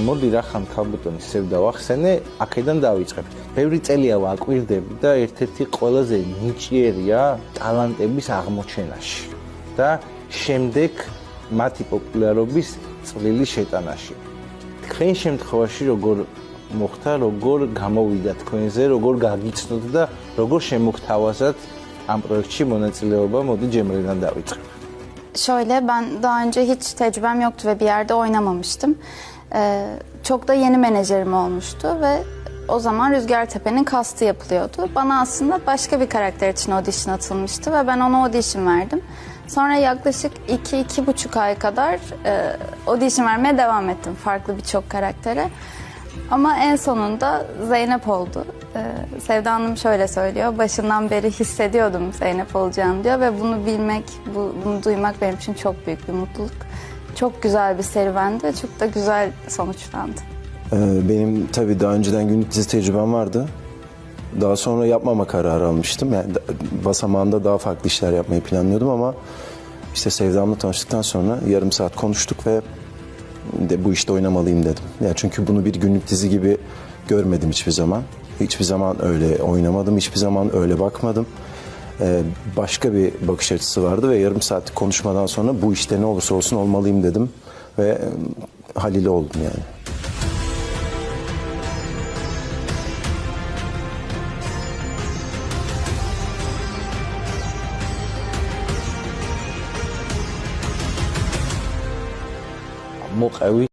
მოდი რა ხან ქალბატონის სევდა ვახსენე, აქედან დავიწყებ. ბევრი წელია ვაკვირდები და ერთ-ერთი ყველაზე ნიჭიერია ტალანტების აღმოჩენაში და შემდეგ მათი პოპულარობის წვლილი შეტანაში. თქვენ შემთხვევაში როგორ მოხდა, როგორ გამოვიდა თქვენზე, როგორ გაგიცნოთ და როგორ შემოგთავაზat am projektში მონაწილეობა, modu Cemre'den davayacağım. Şöyle, ben daha önce hiç tecrübem yoktu ve bir yerde oynamamıştım. Çok da yeni menajerim olmuştu ve o zaman Rüzgar Tepe'nin kastı yapılıyordu. Bana aslında başka bir karakter için audition atılmıştı ve ben ona audition verdim. Sonra yaklaşık 2-2,5 ay kadar audition vermeye devam ettim farklı birçok karaktere. Ama en sonunda Zeynep oldu. Sevda Hanım şöyle söylüyor, başından beri hissediyordum Zeynep olacağını diyor ve bunu bilmek, bunu duymak benim için çok büyük bir mutluluk. Çok güzel bir serüvendi ve çok da güzel sonuçlandı. Benim tabii daha önceden günlük dizi tecrübem vardı. Daha sonra yapmama kararı almıştım. Yani basamağında daha farklı işler yapmayı planlıyordum ama işte Sevda'mla tanıştıktan sonra yarım saat konuştuk ve de bu işte oynamalıyım dedim. Yani çünkü bunu bir günlük dizi gibi görmedim hiçbir zaman. Hiçbir zaman öyle oynamadım, hiçbir zaman öyle bakmadım. Başka bir bakış açısı vardı ve yarım saatlik konuşmadan sonra bu işte ne olursa olsun olmalıyım dedim ve Halil'e oldum yani. მოყევი